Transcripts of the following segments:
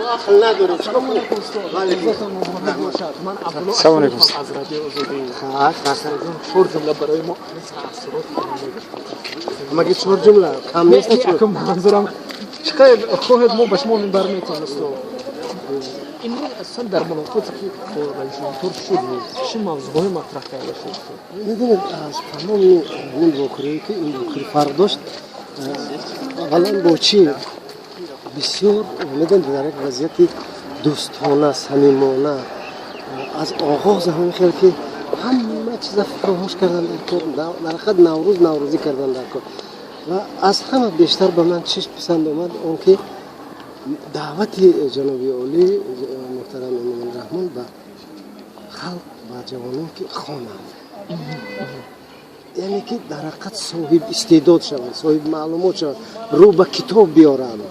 عقل نداره. سلام علیکم استاد. عزتم مبارک باشد. من عبدالله سلام علیکم از رادیو آزادی. چهار جمله برای ما تاثیرات مگه 4 جمله کم نیست؟ که منظورم چقدر خواهد ما به شما منبر میتونیم استاد. امروز اصلا در ملاقاتی که با رئیس جمهور شد چه موضوعی مطرح کرده شد؟ میدونید از تمام این واقعی که این واقعی فرق داشت، اولا با چی بسیار میدونید در یک وضعیت دوستانه صمیمانه از آغاز همین خیلی که همه چیز فراموش کردن در کار، در حقیقت نوروزی کردن در کار. و از همه بیشتر به من چشم پسند آمد اون که دعوت جنابی عالی محترم امین رحمان به خلق و جوانان که خوانند، یعنی که در حقیقت صاحب استعداد شوند، صاحب معلومات شوند، رو به کتاب بیارند.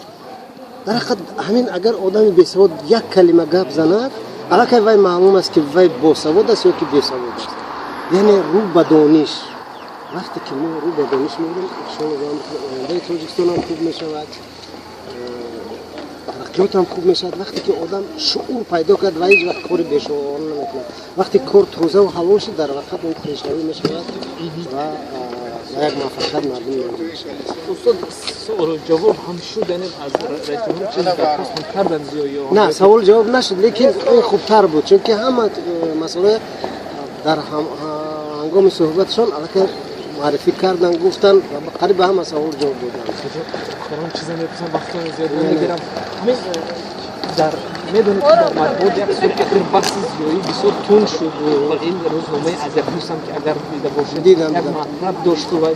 در حقیقت همین اگر آدم بیسواد یک کلمه گپ زند، البته وی معلوم است که وی باسواد است یا که بیسواد است. یعنی رو به دانش، وقتی که ما رو به دانش می‌گیریم انشاءالله آینده تاجیکستان هم خوب می‌شود، ترقیات هم خوب می‌شود. وقتی که آدم شعور پیدا کرد و هیچ وقت کاری بی‌شعور نمی‌کنه، وقتی کار تازه و حلال شد در واقع اون پیشروی می‌شود و یک موفقیت مردم می‌شود. استاد سوال جواب هم شد، یعنی از رئیس جمهور چیزی درخواست کردن یا نه سوال جواب نشد، لیکن این خوبتر بود چون که همه مسئله در هنگام صحبتشان البته معرفی کردن، گفتن قریب همه سوال جواب دادن. دارم چیزی میپرسم وقتا زیاد نمیگیرم. همین در میدونید که در مطبوعات یک سری اخیر بحث زیایی بسیار تند شد و این روزنامه از روز هم که اگر دیده باشید یک مطلب داشت و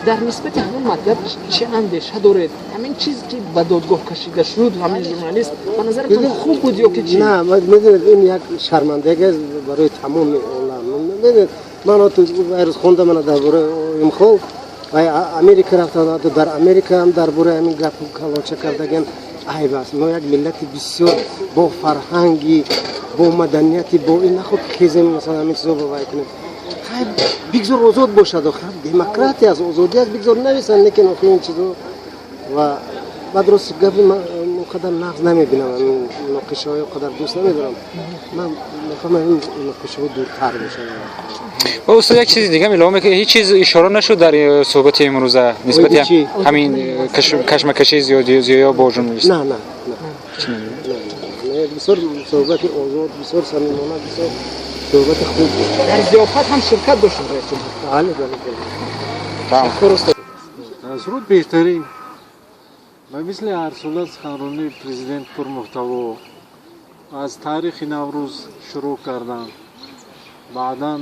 در نسبت همین مطلب چه اندیشه دارید؟ همین چیزی که به دادگاه کشیده شد همین ژورنالیست به نظرتون خوب بود یا که چی؟ نه میدونید این یک شرمندگی است برای تمام عالم. میدونید من تو ویروس خوندم من درباره این خو و امریکا رفتن، در امریکا هم درباره همین گپ کلانچه کردگن. عیب است. ما یک ملت بسیار با فرهنگی، با مدنیتی، با این خود کیزم مثلا همین چیزا باور کنیم. خیلی بگذار آزاد باشد و خیلی دموکراتی از آزادی است بگذار نویسن، لیکن آخه این چیزا و بعد راست گپی من قدر نقض نمیبینم، این نقشه های قدر دوست نمیدارم. من میخوام این نقشه ها دورتر باشه. و استاد یک چیز دیگه میگم که هیچ چیز اشاره نشد در صحبت امروز نسبت همین کشمکشی زیادی با ژورنالیست. نه بسیار صحبت آزاد، بسیار صمیمانه، بسیار صحبت خوب بود. در ضیافت هم شرکت داشتن رئیس جمهور. بله. تشکر استاد. سرود بهترین و مثل ارسلان سخنرانی پرزیدنت پرمحتوا از تاریخ نوروز شروع کردن، بعداً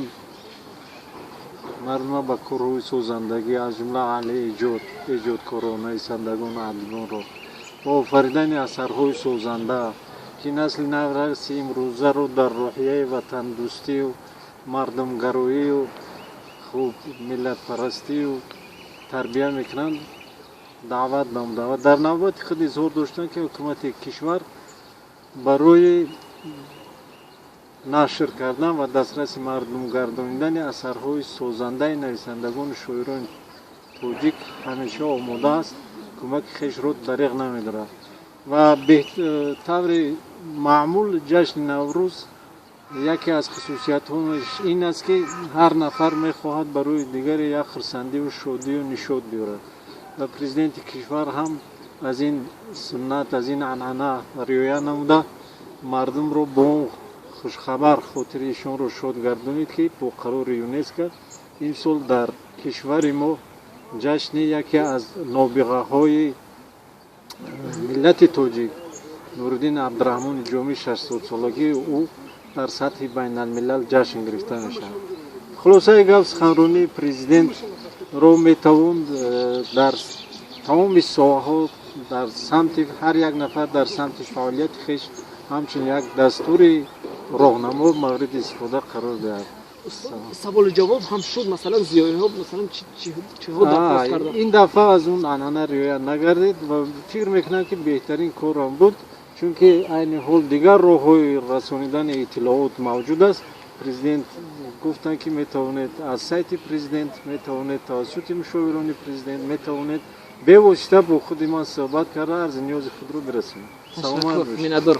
مردم به کارهای سازندگی از جمله علیه ایجادکاران، نویسندگان، ادیبان را با آفریدن اثرهای سازنده که نسل نورس امروزه رو در روحیه وطن دوستی و مردمگرایی و خوب ملت پرستی و تربیت میکنند دعوت نموده و در نوبت خود اظهار داشتن که حکومت کشور برای نشر کردن و دسترس مردم گرداندن اثرهای سازنده نویسندگان شاعران توجیک همیشه آماده است، کمک خویش را دریغ نمی‌دارد و به طور معمول جشن نوروز یکی از خصوصیت‌هاش این است که هر نفر می‌خواهد برای دیگر یک خرسندی و شادی و نشاط بیاورد و پرزیدنت کشور هم از این سنت، از این عنعنه رعایت نموده مردم را با خوشخبر خاطر ایشان رو شاد گردانید که با قرار یونسکو این سال در کشور ما جشن یکی از نابغه های ملت تاجیک نورالدین عبدالرحمن جامی 60 سالگی او در سطح بین الملل جشن گرفته میشه. خلاصه گفت سخنرانی پرزیدنت رو میتوان در تمام ساحات در سمت هر یک نفر در سمت فعالیت خویش همچنین یک دستوری راهنما مورد استفاده قرار دهد. سوال جواب هم شد مثلا زیایی ها مثلا چه ها درخواست کردن؟ این دفعه از اون عنعنه رعایت نگردید و فکر میکنم که بهترین کار هم بود، چون که این حال دیگر راه‌های رسانیدن اطلاعات موجود است. پرزیدنت گفتن که میتوانید از سایت پرزیدنت، میتوانید توسط مشاوران پرزیدنت، میتوانید به واسطه با خود ما صحبت کرده عرض نیاز خود رو برسونید. تشکر.